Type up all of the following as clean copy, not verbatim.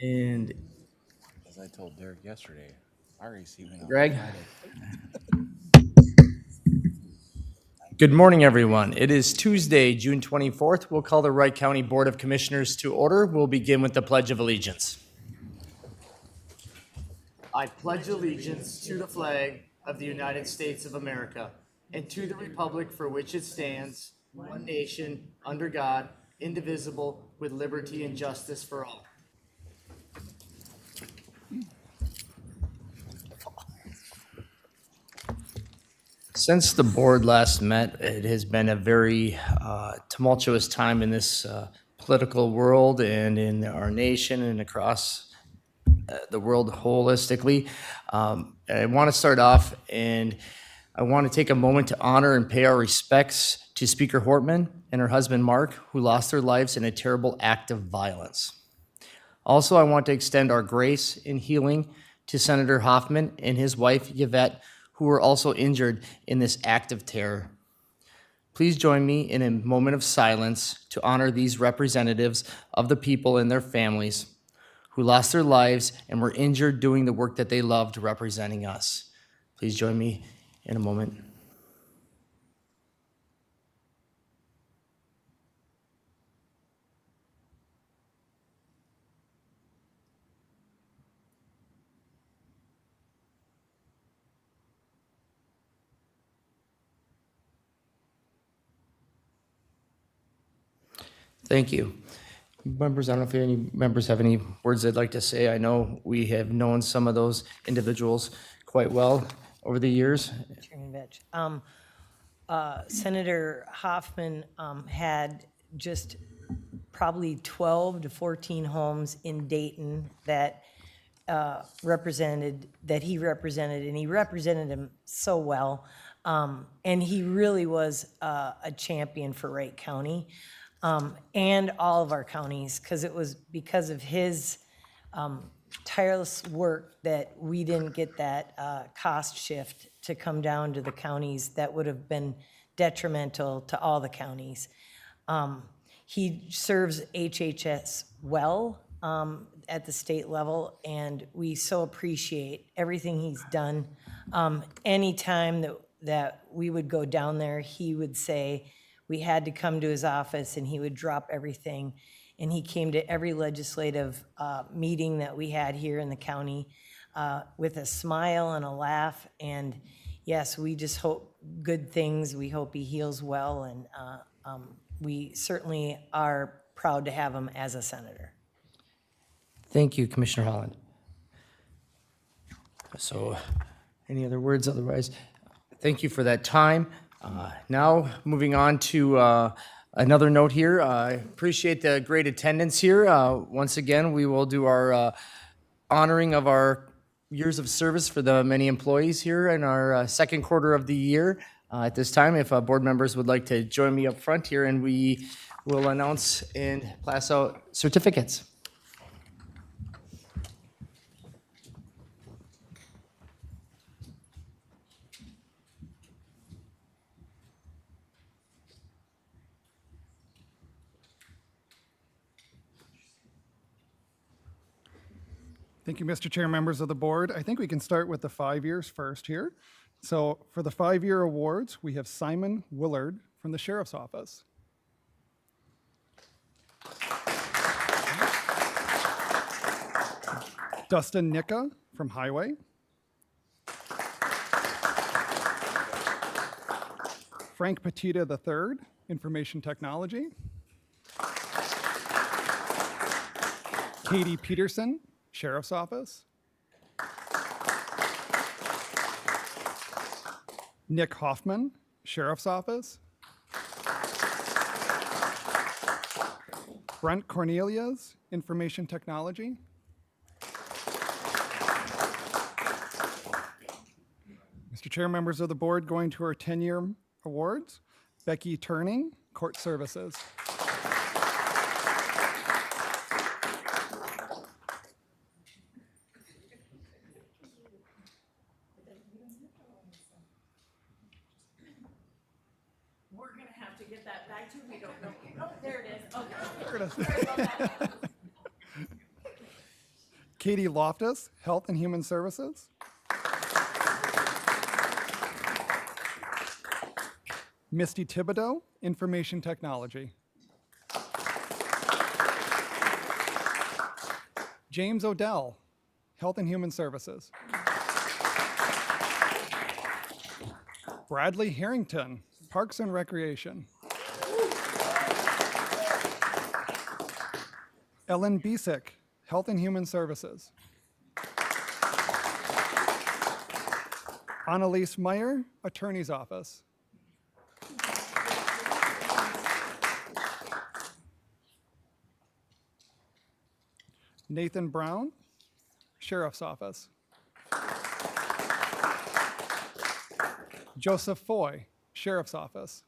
And As I told Derek yesterday, I already see me on Greg. Friday. Good morning, everyone. It is Tuesday, June 24th. We'll call the Wright County Board of Commissioners to order. We'll begin with the Pledge of Allegiance. I pledge allegiance to the flag of the United States of America and to the republic for which it stands, one nation, under God, indivisible, with liberty and justice for all. Since the board last met, it has been a very tumultuous time in this political world and in our nation and across the world holistically. I want to start off and I want to take a moment to honor and pay our respects to Speaker Hortman and her husband Mark, who lost their lives in a terrible act of violence. Also, I want to extend our grace and healing to Senator Hoffman and his wife Yvette, who were also injured in this act of terror. Please join me in a moment of silence to honor these representatives of the people and their families who lost their lives and were injured doing the work that they loved representing us. Please join me in a moment. Thank you. Members, I don't know if any members have any words they'd like to say. I know we have known some of those individuals quite well over the years. Chairman Vetch. Senator Hoffman had just probably 12 to 14 homes in Dayton that represented, and he represented them so well. And he really was a champion for Wright County and all of our counties, because it was because of his tireless work that we didn't get that cost shift to come down to the counties that would have been detrimental to all the counties. He serves HHS well at the state level, and we so appreciate everything he's done. Anytime that we would go down there, he would say we had to come to his office, and he would drop everything. And he came to every legislative meeting that we had here in the county with a smile and a laugh. And yes, we just hope good things. We hope he heals well, and we certainly are proud to have him as a senator. Thank you, Commissioner Holland. So, any other words? Otherwise, thank you for that time. Now, moving on to another note here. I appreciate the great attendance here. Once again, we will do our honoring of our years of service for the many employees here in our second quarter of the year. At this time, if board members would like to join me up front here, and we will announce and pass out certificates. Thank you, Mr. Chair, members of the board. I think we can start with the 5 years first here. So for the 5-year awards, we have Simon Willard from the Sheriff's Office. Dustin Nicka from Highway. Frank Petita III, Information Technology. Katie Peterson, Sheriff's Office. Nick Hoffman, Sheriff's Office. Brent Cornelius, Information Technology. Mr. Chair, members of the board, going to our 10-year awards. Becky Turning, Court Services. We're going to have to get that back to you. We don't know. Oh, there it is. Okay. There it is. Sorry about that. Katie Loftus, Health and Human Services. Misty Thibodeau, Information Technology. James Odell, Health and Human Services. Bradley Harrington, Parks and Recreation. Ellen Bisick, Health and Human Services. Annalise Meyer, Attorney's Office. Nathan Brown, Sheriff's Office. Joseph Foy, Sheriff's Office.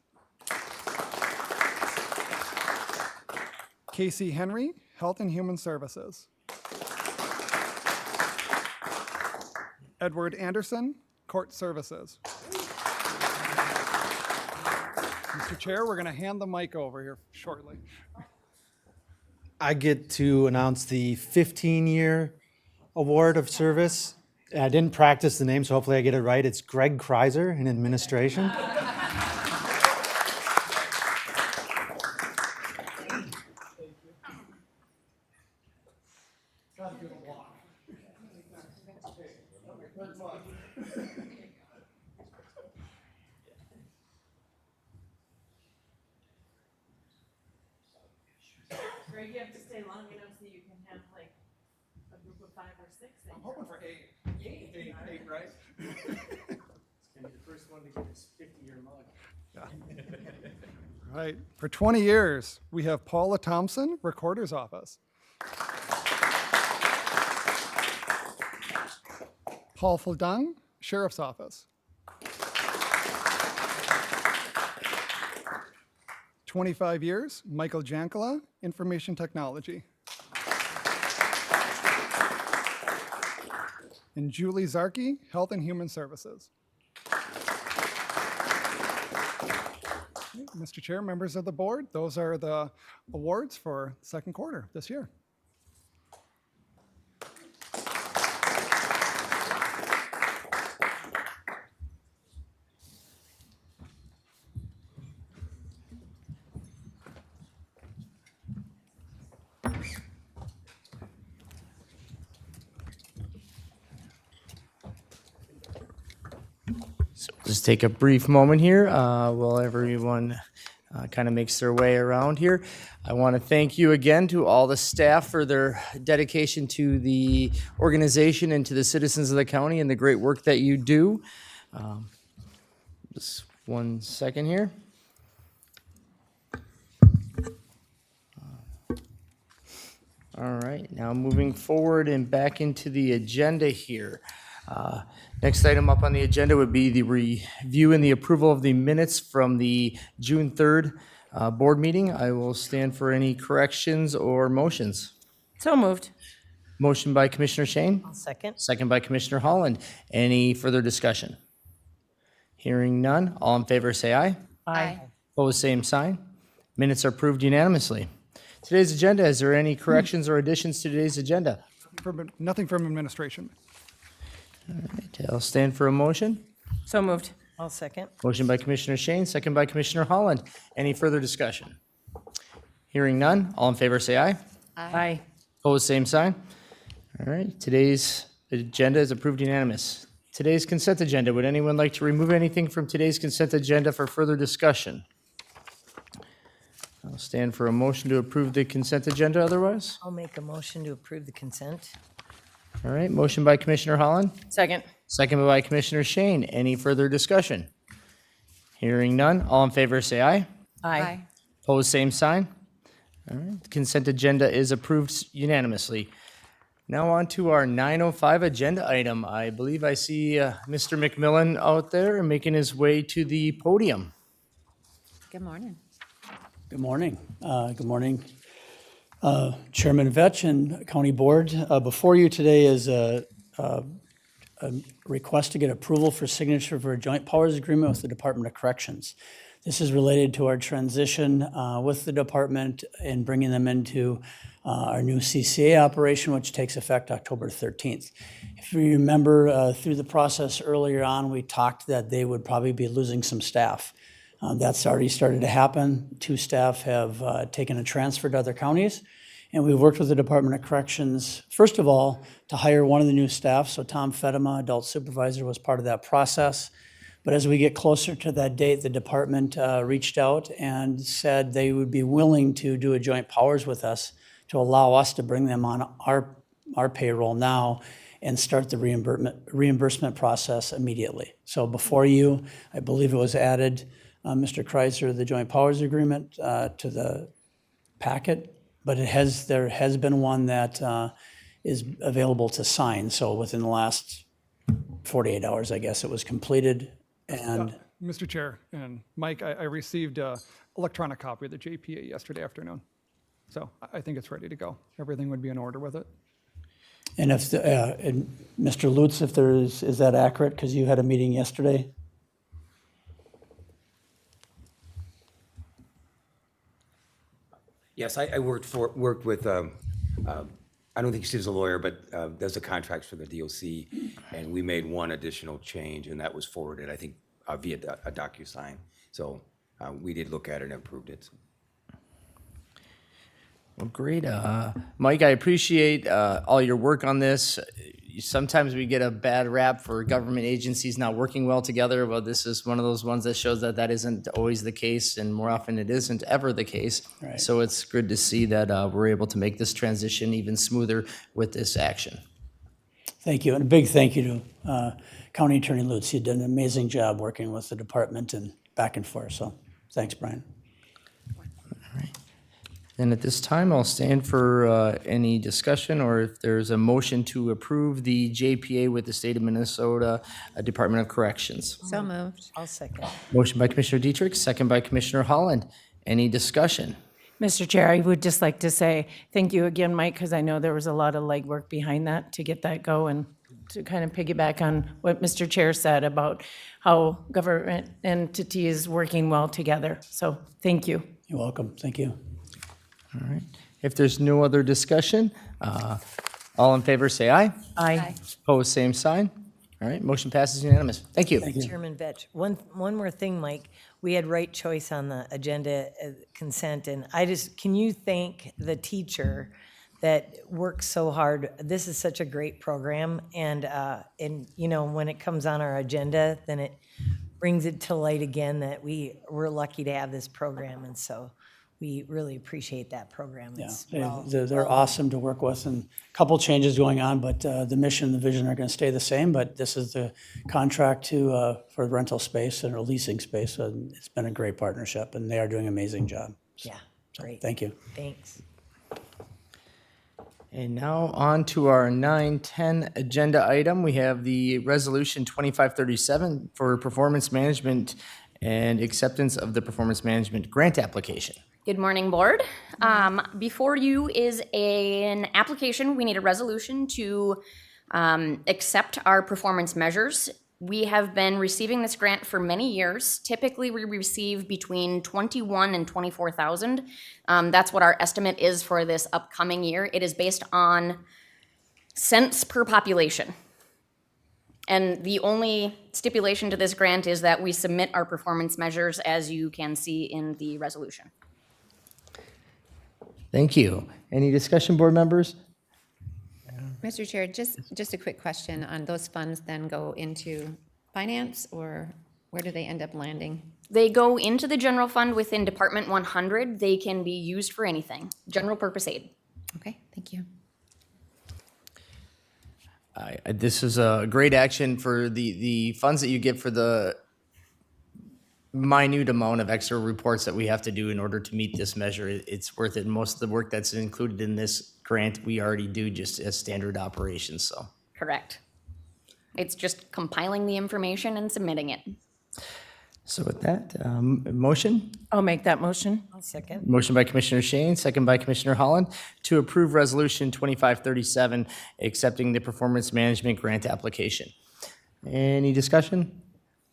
Casey Henry, Health and Human Services. Edward Anderson, Court Services. Mr. Chair, we're going to hand the mic over here shortly. I get to announce the 15-year award of service. I didn't practice the name, so hopefully I get it right. It's Greg Kreiser in administration. Greg, you have to stay long enough so you can have like a group of 5 or 6. I'm hoping for 8. 8, right? It's gonna be the first one to get his 50-year mug. Right. For 20 years, we have Paula Thompson, Recorder's Office. Paul Fuldung, Sheriff's Office. 25 years, Michael Jankala, Information Technology. And Julie Zarkey, Health and Human Services. Mr. Chair, members of the board, those are the awards for second quarter this year. So just take a brief moment here while everyone kind of makes their way around here. I want to thank you again to all the staff for their dedication to the organization and to the citizens of the county and the great work that you do. Just one second here. All right, now moving forward and back into the agenda here. Next item up on the agenda would be the review and the approval of the minutes from the June 3rd board meeting. I will stand for any corrections or motions. So moved. Motion by Commissioner Shane, I'll second. second by Commissioner Holland. Any further discussion? Hearing none, all in favor say aye. Aye. Opposed, same sign. Minutes are approved unanimously. Today's agenda, is there any corrections or additions to today's agenda? Nothing from administration. I'll stand for a motion. So moved. I'll second. Motion by Commissioner Shane, second by Commissioner Holland. Any further discussion? Hearing none, all in favor say aye. Aye. Opposed, same sign. All right, today's agenda is approved unanimous. Today's consent agenda, would anyone like to remove anything from today's consent agenda for further discussion? I'll stand for a motion to approve the consent agenda otherwise. I'll make a motion to approve the consent. All right, motion by Commissioner Holland, Second. second by Commissioner Shane. Any further discussion? Hearing none, all in favor say aye. Aye. Opposed, same sign. All right, the consent agenda is approved unanimously. Now on to our 9:05 agenda item. I believe I see Mr. McMillan out there making his way to the podium. Good morning. Good morning. Good morning, Chairman Vetch and County Board. Before you today is a request to get approval for signature for a joint powers agreement with the Department of Corrections. This is related to our transition with the department and bringing them into our new CCA operation, which takes effect October 13th. If you remember, through the process earlier on, we talked that they would probably be losing some staff. That's already started to happen. 2 staff have taken a transfer to other counties, and we've worked with the Department of Corrections, first of all, to hire one of the new staff. So Tom Fedema, adult supervisor, was part of that process. But as we get closer to that date, the department reached out and said they would be willing to do a joint powers with us to allow us to bring them on our payroll now and start the reimbursement process immediately. So before you, I believe it was added, Mr. Kreiser, the joint powers agreement to the packet, but there has been one that is available to sign. So within the last 48 hours, I guess, it was completed. And Mr. Chair and Mike, I received an electronic copy of the JPA yesterday afternoon. So I think it's ready to go. Everything would be in order with it. and if, and Mr. Lutz, if there is that accurate? Because you had a meeting yesterday. Yes, I worked with, I don't think Steve's a lawyer, but does the contracts for the DOC, and we made one additional change, and that was forwarded, I think, via a DocuSign. So we did look at it and approved it. Well, great. Mike, I appreciate all your work on this. Sometimes we get a bad rap for government agencies not working well together. Well, this is one of those ones that shows that that isn't always the case, and more often it isn't ever the case. Right. So it's good to see that we're able to make this transition even smoother with this action. Thank you, and a big thank you to County Attorney Lutz. You did an amazing job working with the department and back and forth, so thanks, Brian. And at this time, I'll stand for any discussion, or if there's a motion to approve the JPA with the State of Minnesota Department of Corrections. So moved. I'll second. Motion by Commissioner Dietrich, second by Commissioner Holland. Any discussion? Mr. Chair, I would just like to say thank you again, Mike, because I know there was a lot of legwork behind that to get that going. To kind of piggyback on what Mr. Chair said about how government entities working well together. So thank you. You're welcome, thank you. All right. If there's no other discussion, all in favor say aye. Aye. Opposed, same sign. All right, motion passes unanimous. Thank you. Chairman Vetch, one more thing, Mike. We had right choice on the agenda consent, and can you thank the teacher that works so hard? This is such a great program, and you know, when it comes on our agenda, then it brings it to light again that we're lucky to have this program, and so we really appreciate that program. Yeah, It's they're awesome to work with, and a couple changes going on, but the mission and the vision are going to stay the same. But this is the contract for rental space and a leasing space. So it's been a great partnership, and they are doing an amazing job. Yeah, great. Thank you. Thanks. And now on to our 9:10 agenda item. We have the resolution 2537 for performance management and acceptance of the performance management grant application. Good morning, Board. Before you is an application. We need a resolution to accept our performance measures. We have been receiving this grant for many years. Typically, we receive between 21 and 24,000. That's what our estimate is for this upcoming year. It is based on cents per population. And the only stipulation to this grant is that we submit our performance measures, as you can see in the resolution. Thank you. Any discussion, board members? Mr. Chair, just a quick question on those funds then go into finance, or where do they end up landing? They go into the general fund within Department 100. They can be used for anything, general purpose aid. Okay, thank you. This is a great action for the funds that you get for the minute amount of extra reports that we have to do in order to meet this measure. It's worth it. Most of the work that's included in this grant, we already do just as standard operations, so. Correct. It's just compiling the information and submitting it. So with that, motion? I'll make that motion. I'll second. Motion by Commissioner Shane, second by Commissioner Holland, to approve Resolution 2537, accepting the performance management grant application. Any discussion?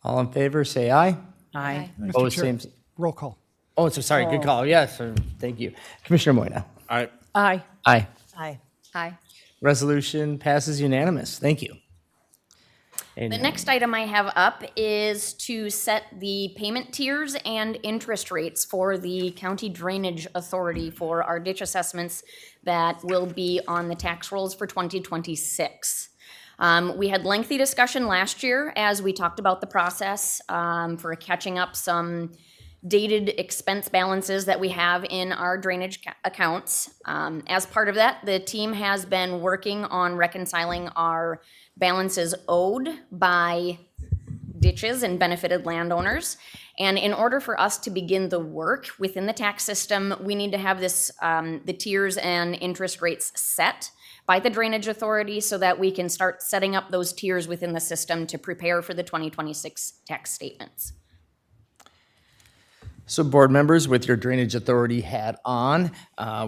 All in favor, say aye. Aye. Mr. Opposed, Chair, same. roll call. Oh, so sorry, good call. Yes, thank you. Commissioner Moyna. Aye. Aye. Aye. Aye. Aye. Resolution passes unanimous. Thank you. And The next item I have up is to set the payment tiers and interest rates for the County Drainage Authority for our ditch assessments that will be on the tax rolls for 2026. We had lengthy discussion last year as we talked about the process for catching up some dated expense balances that we have in our drainage accounts. As part of that, the team has been working on reconciling our balances owed by ditches and benefited landowners. And in order for us to begin the work within the tax system, we need to have this, the tiers and interest rates set by the Drainage Authority so that we can start setting up those tiers within the system to prepare for the 2026 tax statements. So board members, with your Drainage Authority hat on,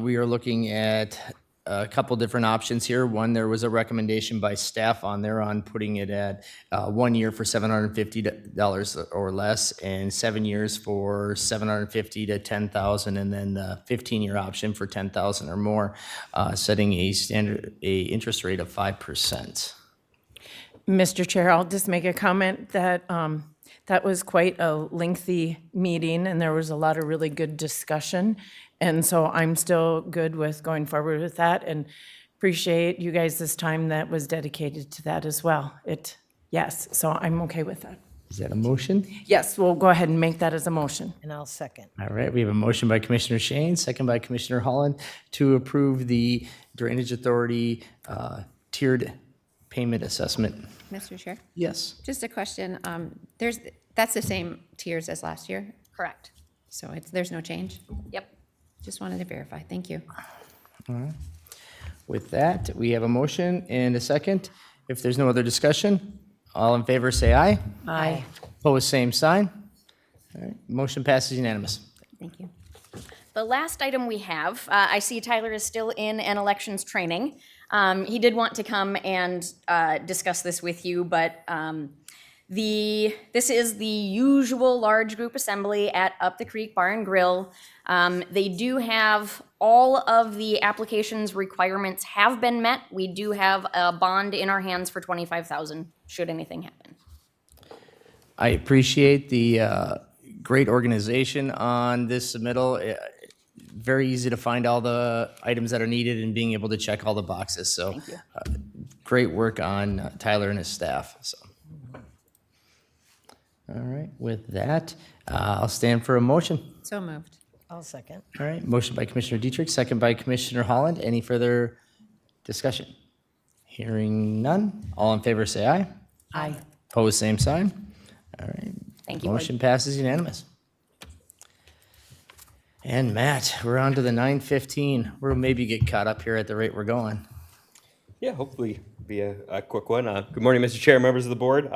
we are looking at a couple different options here. One, there was a recommendation by staff on there on putting it at 1 year for $750 or less, and 7 years for $750 to $10,000, and then the 15-year option for $10,000 or more, setting a interest rate of 5%. Mr. Chair, I'll just make a comment that that was quite a lengthy meeting, and there was a lot of really good discussion. And so I'm still good with going forward with that, and appreciate you guys this time that was dedicated to that as well. Yes, so I'm okay with that. Is that a motion? Yes, we'll go ahead and make that as a motion. And I'll second. All right, we have a motion by Commissioner Shane, second by Commissioner Holland, to approve the Drainage Authority tiered payment assessment. Mr. Chair, Yes. just a question. That's the same tiers as last year, Correct. so there's no change? Yep. Just wanted to verify. Thank you. With that, we have a motion and a second. If there's no other discussion, all in favor say aye. Aye. Opposed, same sign. All right, motion passes unanimous. Thank you. The last item we have, I see Tyler is still in an elections training. He did want to come and discuss this with you, but this is the usual large group assembly at Up the Creek Bar and Grill. They do have all of the applications requirements have been met. We do have a bond in our hands for $25,000 should anything happen. I appreciate the great organization on this submittal. Very easy to find all the items that are needed and being able to check all the boxes. So great work on Tyler and his staff. So. All right, with that, I'll stand for a motion. So moved. I'll second. All right, motion by Commissioner Dietrich, second by Commissioner Holland. Any further discussion? Hearing none. All in favor say aye. Aye. Opposed, same sign. All right. Thank you, Board. Motion passes unanimous. And Matt, we're on to the 9:15. We'll maybe get caught up here at the rate we're going. Yeah, hopefully be a quick one. Good morning, Mr. Chair, members of the board.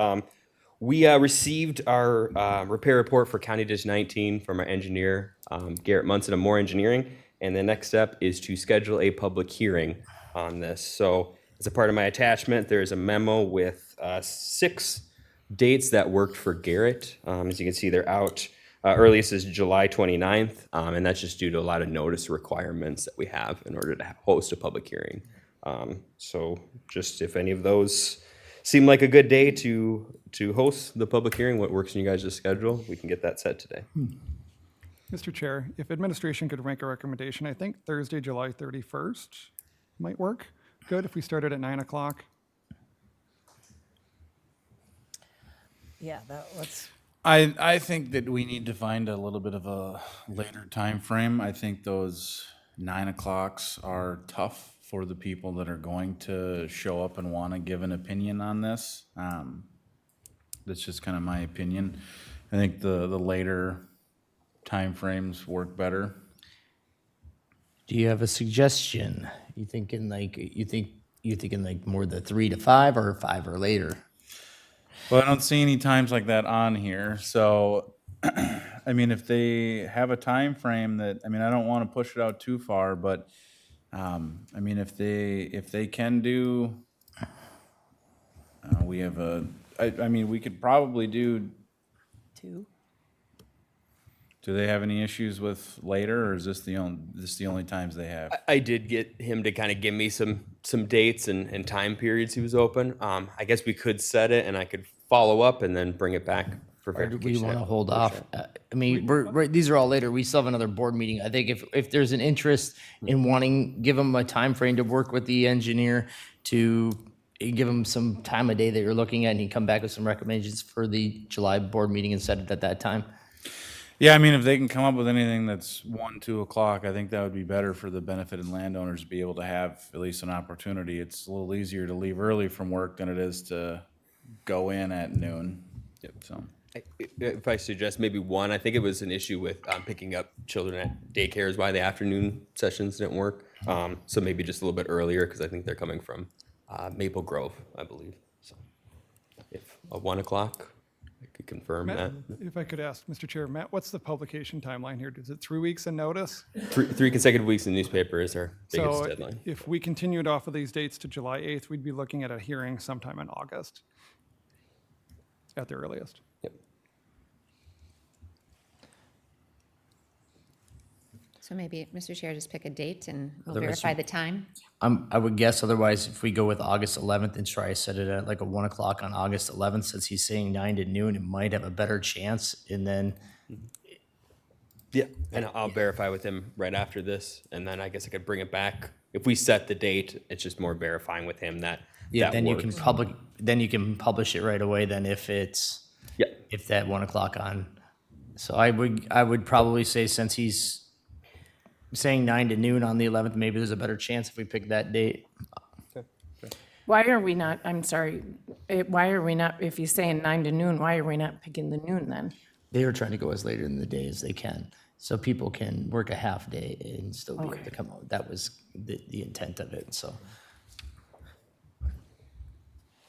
We received our repair report for County Dish 19 from our engineer, Garrett Munson of Moore Engineering. And the next step is to schedule a public hearing on this. So as a part of my attachment, there is a memo with 6 dates that worked for Garrett. As you can see, they're out. Earliest is July 29th, and that's just due to a lot of notice requirements that we have in order to host a public hearing. So just if any of those seem like a good day to host the public hearing, what works in you guys' schedule, we can get that set today. Mr. Chair, if administration could make a recommendation, I think Thursday, July 31st might work. Good if we started at 9 o'clock. Yeah, let's, I think that we need to find a little bit of a later time frame. I think those 9 o'clocks are tough for the people that are going to show up and want to give an opinion on this. That's just kind of my opinion. I think the later time frames work better. Do you have a suggestion? You thinking like more the 3 to 5 or 5 or later? Well, I don't see any times like that on here, so, I mean, if they have a time frame that, I mean, I don't want to push it out too far, but, I mean, if they can do, we have I mean, we could probably do, 2. Do they have any issues with later, or is this the only times they have? I did get him to kind of give me some dates and time periods he was open. I guess we could set it and I could follow up and then bring it back for Or do verification. we want to at hold workshop. off? I mean, these are all later. We still have another board meeting. I think if there's an interest in wanting, give them a time frame to work with the engineer to give them some time of day that you're looking at, and he can come back with some recommendations for the July board meeting and set it at that time. Yeah, I mean, if they can come up with anything that's 1, 2 o'clock, I think that would be better for the benefited landowners to be able to have at least an opportunity. It's a little easier to leave early from work than it is to go in at noon. Yep. So. If I suggest maybe 1, I think it was an issue with picking up children at daycare is why the afternoon sessions didn't work. So maybe just a little bit earlier because I think they're coming from Maple Grove, I believe. So if 1 o'clock, I could confirm Matt, that. if I could ask, Mr. Chair, Matt, what's the publication timeline here? Is it 3 weeks in notice? Three consecutive weeks in the newspaper is our biggest So deadline. if we continued off of these dates to July 8th, we'd be looking at a hearing sometime in August at the earliest. Yep. So maybe, Mr. Chair, just pick a date and we'll Otherwise, verify the time. I would guess otherwise, if we go with August 11th and try to set it at like a 1 o'clock on August 11th, since he's saying 9 to noon, it might have a better chance. And then, Yeah, and I'll verify with him right after this, and then I guess I could bring it back. If we set the date, it's just more verifying with him that yeah, that then you works. can publish it right away then if it's, Yeah, if that 1 o'clock on. So I would probably say, since he's saying 9 to noon on the 11th, maybe there's a better chance if we pick that date. Why are we not, I'm sorry, why are we not, if he's saying 9 to noon, why are we not picking the noon then? They were trying to go as later in the day as they can, so people can work a half day and still be able to come out. That was the intent of it, so.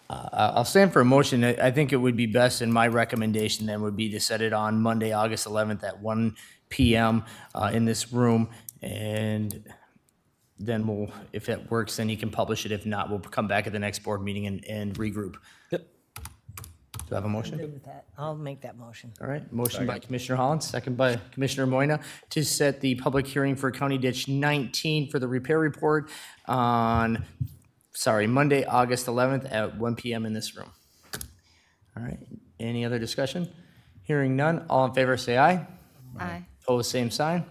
I'll stand for a motion. I think it would be best, and my recommendation then would be to set it on Monday, August 11th at 1 PM in this room. And then we'll, if it works, then he can publish it. If not, we'll come back at the next board meeting and regroup. Yep. Do I have a motion? Good with that. I'll make that motion. All right, motion by Commissioner Holland, second by Commissioner Moyna to set the public hearing for County Ditch 19 for the repair report on, Monday, August 11th at 1 PM in this room. All right, any other discussion? Hearing none, all in favor say aye. Aye. Opposed, same sign.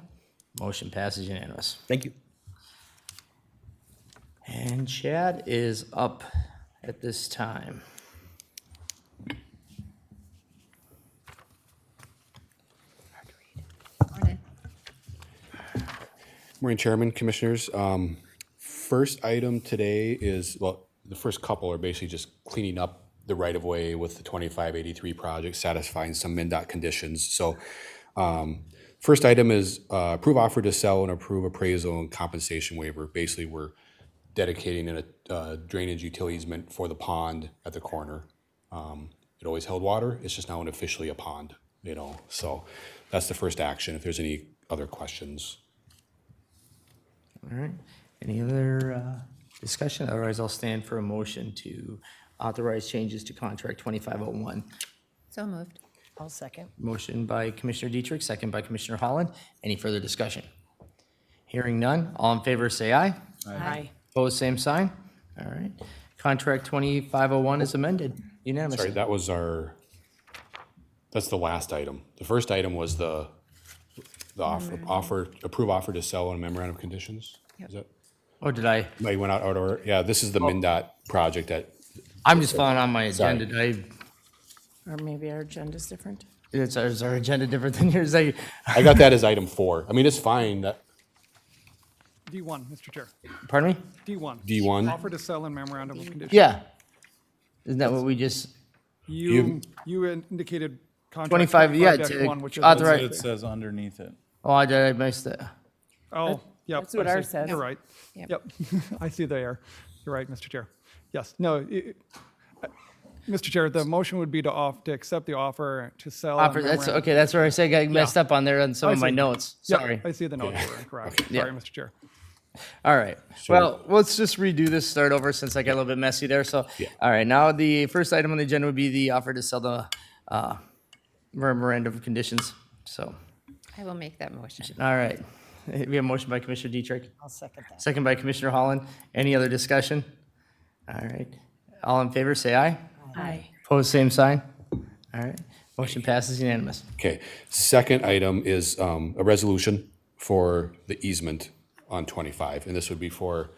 Motion passes unanimous. thank you. And Chad is up at this time. Morning. Morning, Chairman, Commissioners. First item today is, well, the first couple are basically just cleaning up the right-of-way with the 2583 project, satisfying some MnDOT conditions. So first item is approve offer to sell and approve appraisal and compensation waiver. Basically, we're dedicating a drainage utility easement for the pond at the corner. It always held water, it's just now officially a pond, so that's the first action. If there's any other questions. All right, any other discussion? Otherwise, I'll stand for a motion to authorize changes to contract 2501. So moved. I'll second. Motion by Commissioner Dietrich, second by Commissioner Holland. Any further discussion? Hearing none, all in favor say aye. Aye. Opposed, same sign. All right, contract 2501 is amended unanimously. Sorry, that's the last item. The first item was the approve offer to sell on a memorandum of conditions. Is that, Or did I? you went out of order? Yeah, this is the MnDOT project I'm just following on my agenda. Or maybe our agenda's different? Is our agenda different than yours? I got that as item 4. I mean, it's fine, that D1, Mr. Chair. Pardon me? D1. D1. Offer to sell and memorandum of conditions. Yeah. Isn't that what we just, You indicated contract 25, yeah, project to 1, which is. authorize- It says underneath it. oh, I missed it. Oh, yep. That's what I see. ours says. You're right. Yep. Yep. I see the error. You're right, Mr. Chair. Yes, no, Mr. Chair, the motion would be to accept the offer to sell. and Offer, that's, memorandum- okay, that's where I said I got messed up on there on some I of my see. notes. Yep, Sorry. I see the notes were incorrect. Yeah. Sorry, Mr. Chair. All right. Well, let's just redo this, start over since I got a little bit messy there. So, all right, now the first item on the agenda would be the offer to sell the memorandum of conditions. So, I will make that motion. All right. We have a motion by Commissioner Dietrich, I'll second that. second by Commissioner Holland. Any other discussion? All right. All in favor, say aye. Aye. Opposed, same sign. All right. Motion passes unanimous. Okay, second item is a resolution for the easement on 25, and this would be for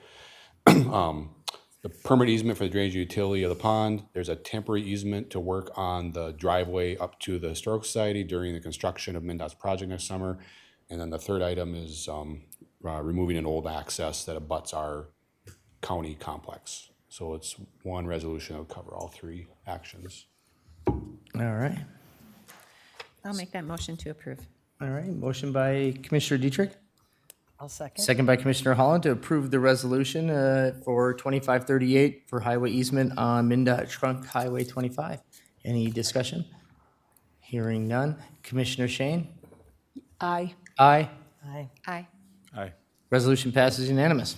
the permanent easement for the drainage utility of the pond. There's a temporary easement to work on the driveway up to the Historical Society during the construction of MnDOT's project next summer. And then the third item is removing an old access that abuts our county complex. So it's one resolution that will cover all three actions. All right. I'll make that motion to approve. All right. Motion by Commissioner Dietrich, I'll second. second by Commissioner Holland to approve the resolution for 2538 for highway easement on MnDOT Trunk Highway 25. Any discussion? Hearing none. Commissioner Shane? Aye. Aye. Aye. Aye. Aye. Resolution passes unanimous.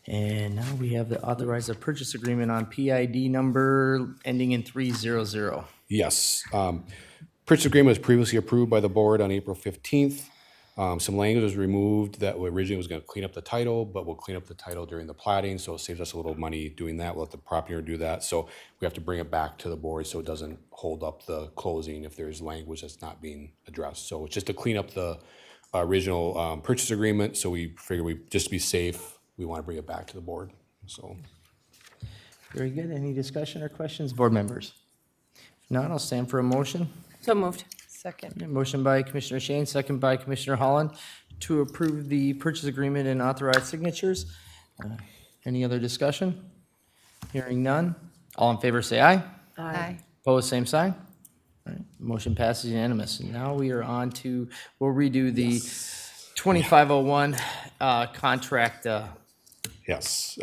And now we have the authorize a purchase agreement on PID number ending in 300. Yes. Purchase agreement was previously approved by the board on April 15th. Some language was removed that originally was going to clean up the title, but we'll clean up the title during the plating, so it saves us a little money doing that. We'll let the property owner do that. So we have to bring it back to the board so it doesn't hold up the closing if there's language that's not being addressed. So it's just to clean up the original purchase agreement, so we figure just to be safe, we want to bring it back to the board, so. Very good. Any discussion or questions, board members? If not, I'll stand for a motion. So moved. Second. Motion by Commissioner Shane, second by Commissioner Holland to approve the purchase agreement and authorize signatures. Any other discussion? Hearing none. All in favor, say aye. Aye. Opposed, same sign. All right, motion passes unanimous. And now we are on to, we'll redo the 2501 contract. Yes.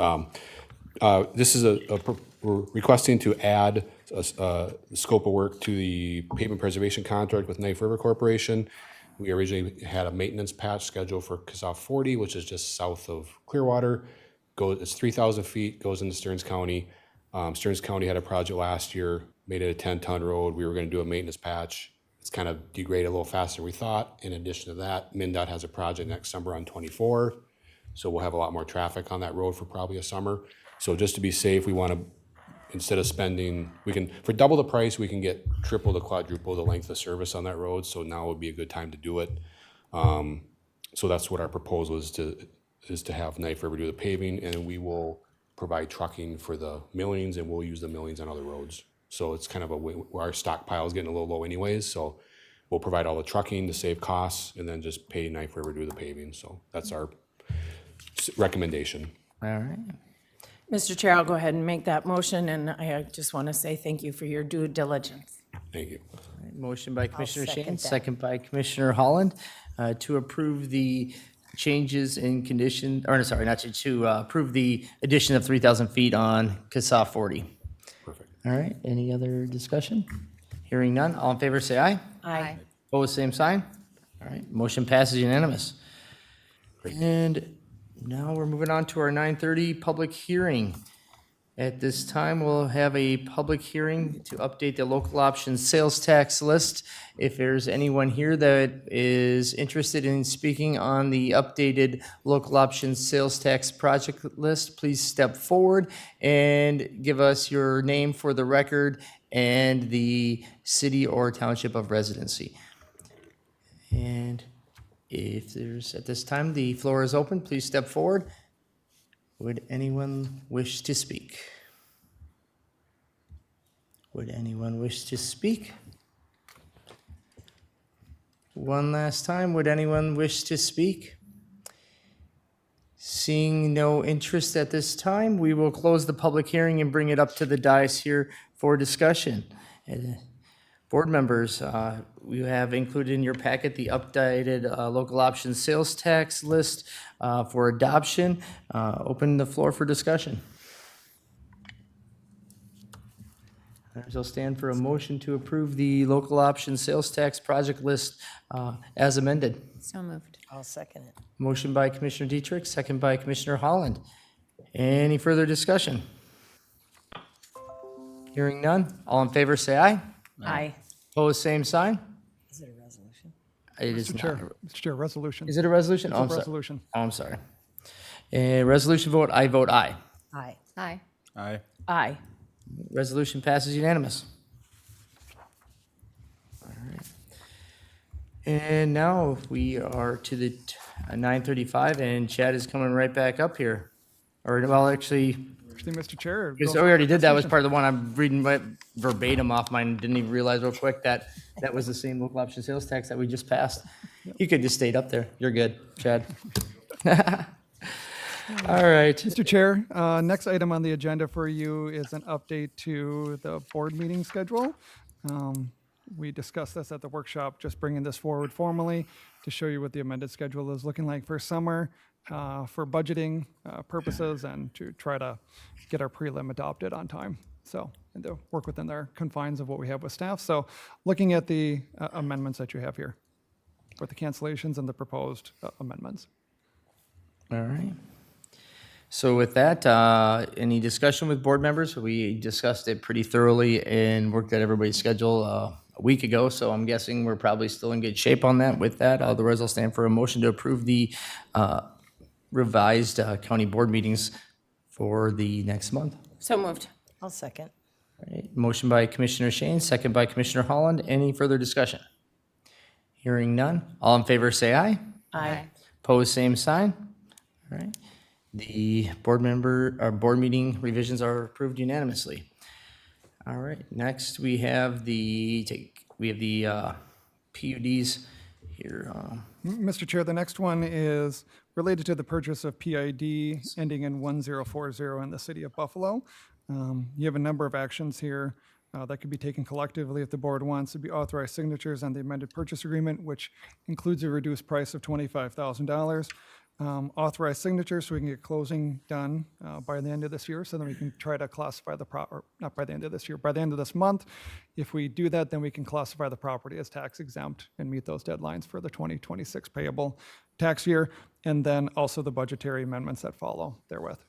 This is we're requesting to add the scope of work to the pavement preservation contract with Knife River Corporation. We originally had a maintenance patch scheduled for Cassav 40, which is just south of Clearwater. It's 3,000 feet, goes into Stearns County. Stearns County had a project last year, made it a 10-ton road. We were going to do a maintenance patch. It's kind of degraded a little faster than we thought. In addition to that, MnDOT has a project next summer on 24. So we'll have a lot more traffic on that road for probably a summer. So just to be safe, we want to, instead of spending, for double the price, we can get triple to quadruple the length of service on that road. So now would be a good time to do it. So that's what our proposal is to have Knife River do the paving, and we will provide trucking for the millings, and we'll use the millings on other roads. So it's kind of our stockpile is getting a little low anyways. So we'll provide all the trucking to save costs, and then just pay Knife River to do the paving. So that's our recommendation. All right. Mr. Chair, I'll go ahead and make that motion, and I just want to say thank you for your due diligence. Thank you. Motion by Commissioner second Shane, that. second by Commissioner Holland to approve the changes in condition, or sorry, not to approve the addition of 3,000 feet on Cassav 40. Perfect. All right, any other discussion? Hearing none, all in favor say aye. Aye. Opposed, same sign. All right, motion passes unanimous. And now we're moving on to our 9:30 public hearing. At this time, we'll have a public hearing to update the local options sales tax list. If there's anyone here that is interested in speaking on the updated local options sales tax project list, please step forward and give us your name for the record and the city or township of residency. And if there's, at this time, the floor is open, please step forward. Would anyone wish to speak? Would anyone wish to speak? One last time, would anyone wish to speak? Seeing no interest at this time, we will close the public hearing and bring it up to the dais here for discussion. Board members, you have included in your packet the updated local options sales tax list for adoption. Open the floor for discussion. I'll stand for a motion to approve the local options sales tax project list as amended. So moved. I'll second it. Motion by Commissioner Dietrich, second by Commissioner Holland. Any further discussion? Hearing none, all in favor say aye. Aye. Opposed, same sign. Is it a resolution? It is Mr. not. Chair, Mr. Chair, resolution. Is it a resolution? It's Oh, a I'm sorry. resolution. Oh, I'm sorry. Resolution vote, I vote aye. Aye. Aye. Aye. Aye. Resolution passes unanimous. All right. And now we are to the 9:35, and Chad is coming right back up here. Or, well, actually, Actually, Mr. Chair. it because goes we already with did that, was resolution. part of the one I'm reading right verbatim off mine, didn't even realize real quick that that was the same local option sales tax that we just passed. You could just stayed up there. You're good, Chad. All right. Mr. Chair, next item on the agenda for you is an update to the board meeting schedule. We discussed this at the workshop, just bringing this forward formally to show you what the amended schedule is looking like for summer, for budgeting purposes, and to try to get our prelim adopted on time. So, and to work within their confines of what we have with staff. So looking at the amendments that you have here, with the cancellations and the proposed amendments. All right. So with that, any discussion with board members? We discussed it pretty thoroughly and worked out everybody's schedule a week ago, so I'm guessing we're probably still in good shape on that. With that, otherwise I'll stand for a motion to approve the revised county board meetings for the next month. So moved. I'll second. All right. Motion by Commissioner Shane, second by Commissioner Holland. Any further discussion? Hearing none. All in favor, say aye. Aye. Pose same sign. All right. The board meeting revisions are approved unanimously. All right, next we have the PUDs here. Mr. Chair, the next one is related to the purchase of PID ending in 1040 in the city of Buffalo. You have a number of actions here that could be taken collectively if the board wants to be authorized signatures on the amended purchase agreement, which includes a reduced price of $25,000. Authorized signatures so we can get closing done by the end of this year, so then we can try to classify the not by the end of this year, by the end of this month. If we do that, then we can classify the property as tax exempt and meet those deadlines for the 2026 payable tax year, and then also the budgetary amendments that follow therewith.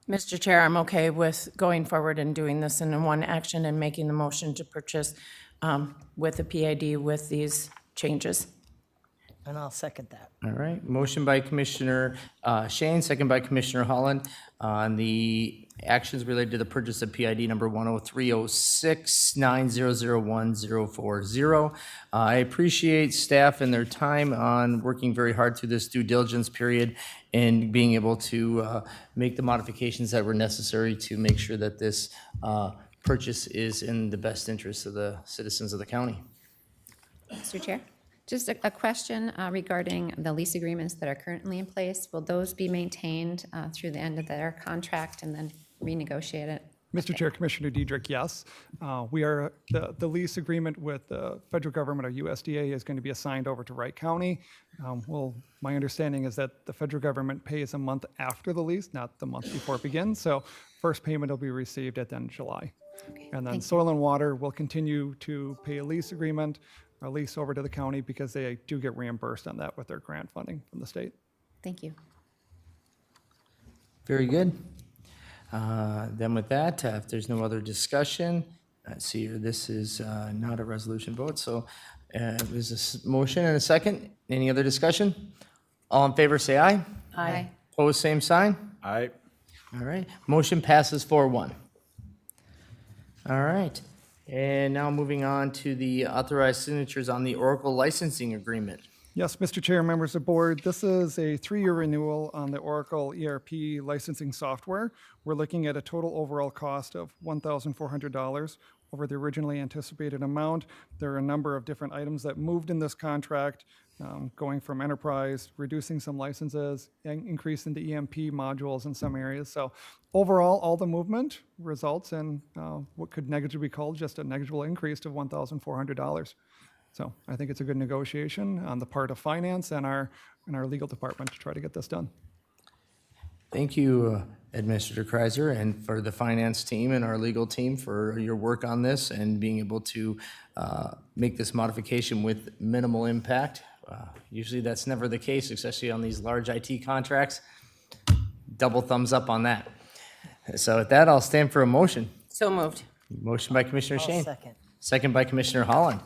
Mr. Chair, I'm okay with going forward and doing this in one action and making the motion to purchase with the PID with these changes. And I'll second that. All right, motion by Commissioner Shane, second by Commissioner Holland on the actions related to the purchase of PID number 10306900140. I appreciate staff and their time on working very hard through this due diligence period and being able to make the modifications that were necessary to make sure that this purchase is in the best interest of the citizens of the county. Mr. Chair, just a question regarding the lease agreements that are currently in place. Will those be maintained through the end of their contract and then renegotiate it? Mr. Chair, Commissioner Diedrich, yes. We are, the lease agreement with the federal government or USDA is going to be assigned over to Wright County. Well, my understanding is that the federal government pays a month after the lease, not the month before it begins. So first payment will be received at the end of July. And then Soil and Water will continue to pay a lease agreement, a lease over to the county because they do get reimbursed on that with their grant funding from the state. Thank you. Very good. Then with that, if there's no other discussion, let's see here, this is not a resolution vote, so there's a motion and a second. Any other discussion? All in favor, say aye. Aye. Opposed, same sign. Aye. All right, motion passes 4-1. All right, and now moving on to the authorized signatures on the Oracle licensing agreement. Yes, Mr. Chair, members of the board, this is a 3-year renewal on the Oracle ERP licensing software. We're looking at a total overall cost of $1,400 over the originally anticipated amount. There are a number of different items that moved in this contract, going from enterprise, reducing some licenses, increase in the EMP modules in some areas. So overall, all the movement results in what could negligibly be called just a negligible increase of $1,400. So I think it's a good negotiation on the part of finance and our legal department to try to get this done. Thank you, Administrator Kreiser, and for the finance team and our legal team for your work on this and being able to make this modification with minimal impact. Usually that's never the case, especially on these large IT contracts. Double thumbs up on that. So with that, I'll stand for a motion. So moved. Motion by Commissioner I'll Shane. second. Second by Commissioner Holland.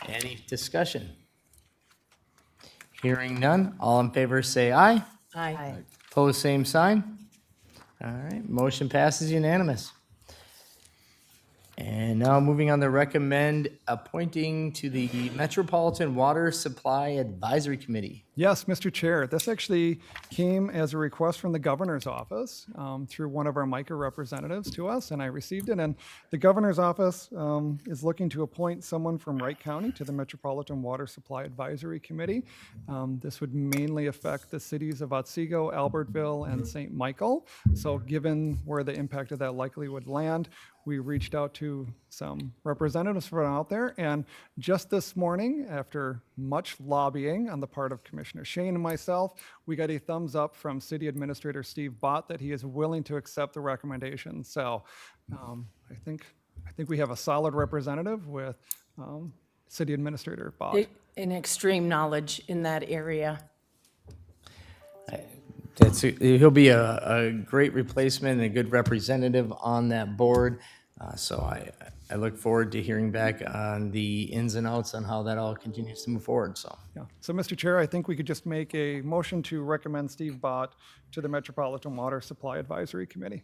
Any discussion? Hearing none, all in favor say aye. Aye. Pose same sign. All right, motion passes unanimous. And now moving on to recommend appointing to the Metropolitan Water Supply Advisory Committee. Yes, Mr. Chair, this actually came as a request from the governor's office through one of our MICA representatives to us, and I received it. And the governor's office is looking to appoint someone from Wright County to the Metropolitan Water Supply Advisory Committee. This would mainly affect the cities of Otsego, Albertville, and St. Michael. So given where the impact of that likely would land, we reached out to some representatives from out there, and just this morning, after much lobbying on the part of Commissioner Shane and myself, we got a thumbs up from City Administrator Steve Bott that he is willing to accept the recommendation. So I think we have a solid representative with City Administrator Bott. An extreme knowledge in that area. He'll be a great replacement and a good representative on that board. So I look forward to hearing back on the ins and outs on how that all continues to move forward. So Yeah. So, Mr. Chair, I think we could just make a motion to recommend Steve Bott to the Metropolitan Water Supply Advisory Committee.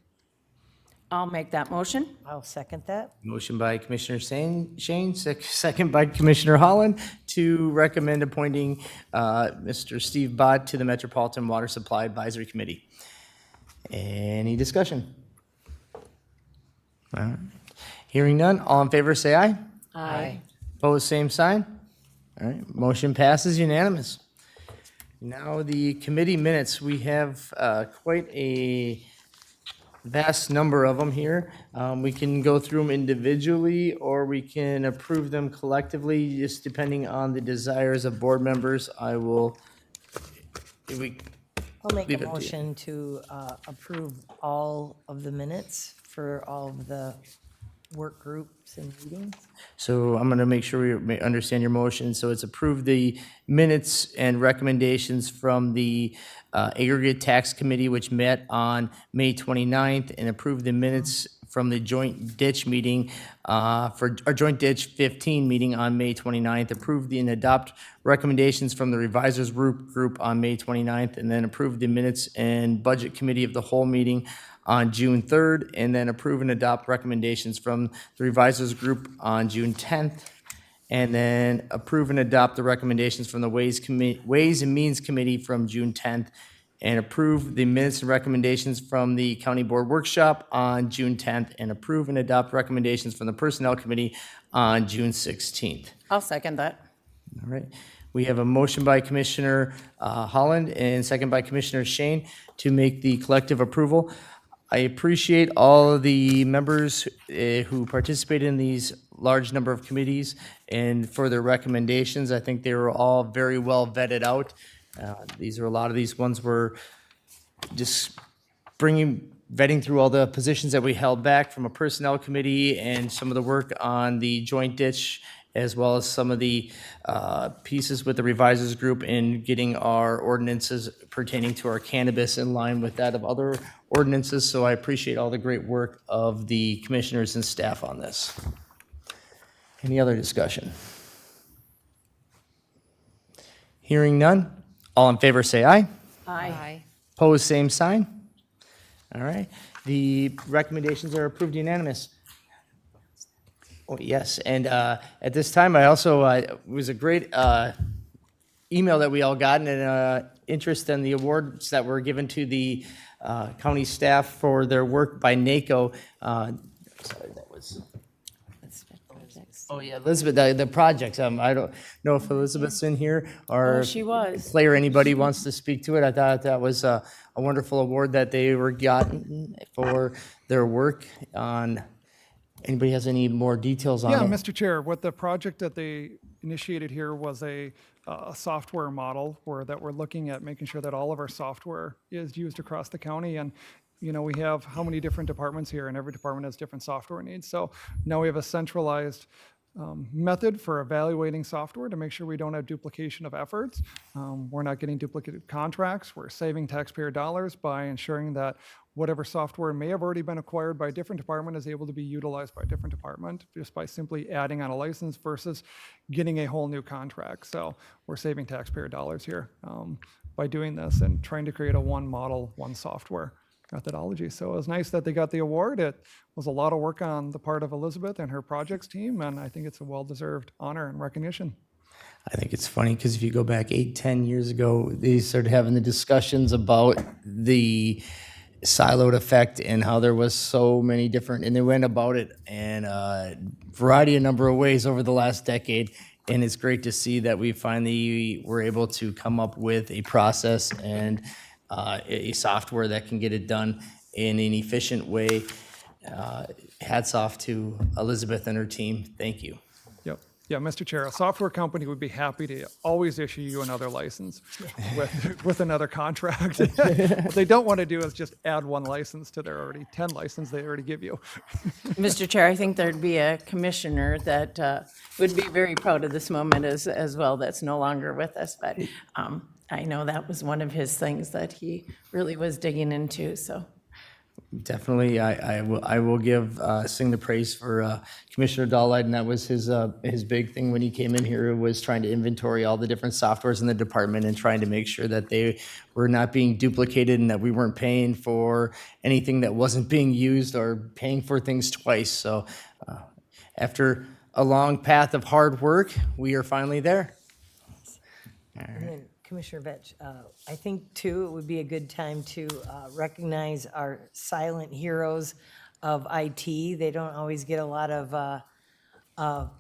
I'll make that motion. I'll second that. motion by Commissioner Shane, second by Commissioner Holland to recommend appointing Mr. Steve Bott to the Metropolitan Water Supply Advisory Committee. Any discussion? All right. Hearing none, all in favor say aye. Aye. Opposed, same sign. All right, motion passes unanimous. Now the committee minutes, we have quite a vast number of them here. We can go through them individually, or we can approve them collectively, just depending on the desires of board members. I will, I'll make Leave a it to you. motion to approve all of the minutes for all of the work groups and meetings. so I'm going to make sure we understand your motion. So it's approve the minutes and recommendations from the Aggregate Tax Committee, which met on May 29th, and approve the minutes from the Joint Ditch meeting for our Joint Ditch 15 meeting on May 29th, approve and adopt recommendations from the Revisers Group on May 29th, and then approve the minutes and Budget Committee of the whole meeting on June 3rd, and then approve and adopt recommendations from the Revisers Group on June 10th, and then approve and adopt the recommendations from the Ways and Means Committee from June 10th, and approve the minutes and recommendations from the County Board Workshop on June 10th, and approve and adopt recommendations from the Personnel Committee on June 16th. I'll second that. All right. We have a motion by Commissioner Holland and second by Commissioner Shane to make the collective approval. I appreciate all of the members who participated in these large number of committees and for their recommendations. I think they were all very well vetted out. A lot of these ones were just vetting through all the positions that we held back from a personnel committee and some of the work on the joint ditch, as well as some of the pieces with the Revisers Group in getting our ordinances pertaining to our cannabis in line with that of other ordinances. So I appreciate all the great work of the commissioners and staff on this. Any other discussion? Hearing none. All in favor say aye. Aye. Opposed, same sign. All right. The recommendations are approved unanimous. Oh, yes, and at this time, I also, it was a great email that we all got and interest in the awards that were given to the county staff for their work by NACO. Sorry, that was, oh yeah, Elizabeth, the projects. I don't know if Elizabeth's in here or Oh, she was. Clay or anybody wants to speak to it. I thought that was a wonderful award that they were gotten for their work on. Anybody has any more details on Yeah, it? Mr. Chair, what the project that they initiated here was a software model that we're looking at making sure that all of our software is used across the county. And, you know, we have how many different departments here, and every department has different software needs. So now we have a centralized method for evaluating software to make sure we don't have duplication of efforts. We're not getting duplicated contracts. We're saving taxpayer dollars by ensuring that whatever software may have already been acquired by a different department is able to be utilized by a different department just by simply adding on a license versus getting a whole new contract. So we're saving taxpayer dollars here by doing this and trying to create a one model, one software methodology. So it was nice that they got the award. It was a lot of work on the part of Elizabeth and her projects team, and I think it's a well-deserved honor and recognition. I think it's funny because if you go back 8-10 years ago, they started having the discussions about the siloed effect and how there was so many different, and they went about it in a variety, a number of ways over the last decade. And it's great to see that we finally were able to come up with a process and a software that can get it done in an efficient way. Hats off to Elizabeth and her team. Thank you. Yep. Yeah, Mr. Chair, a software company would be happy to always issue you another license with another contract. What they don't want to do is just add one license to their already 10 license they already give you. Mr. Chair, I think there'd be a commissioner that would be very proud of this moment as well that's no longer with us, but I know that was one of his things that he really was digging into, so. Definitely, I will give, sing the praise for Commissioner Dahlheide, and that was his big thing when he came in here, was trying to inventory all the different softwares in the department and trying to make sure that they were not being duplicated and that we weren't paying for anything that wasn't being used or paying for things twice. So after a long path of hard work, we are finally there. And then Commissioner Vetch, I think too, it would be a good time to recognize our silent heroes of IT. They don't always get a lot of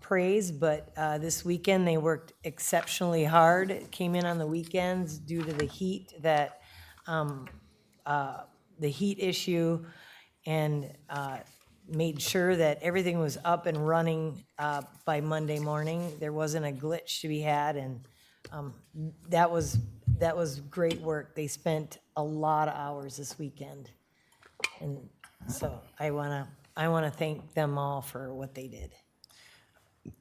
praise, but this weekend they worked exceptionally hard. It came in on the weekends due to the heat that, the heat issue, and made sure that everything was up and running by Monday morning. There wasn't a glitch to be had, and that was great work. They spent a lot of hours this weekend, and so I wanna thank them all for what they did.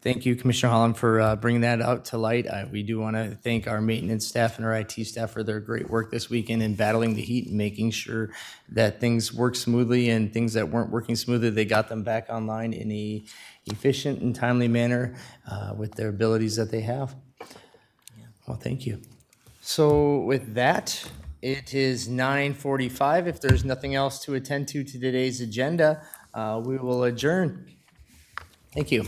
Thank you, Commissioner Holland, for bringing that out to light. We do want to thank our maintenance staff and our IT staff for their great work this weekend in battling the heat and making sure that things work smoothly, and things that weren't working smoothly, they got them back online in a efficient and timely manner with their abilities that they have. Well, thank you. So with that, it is 9:45. If there's nothing else to attend to today's agenda, we will adjourn. Thank you.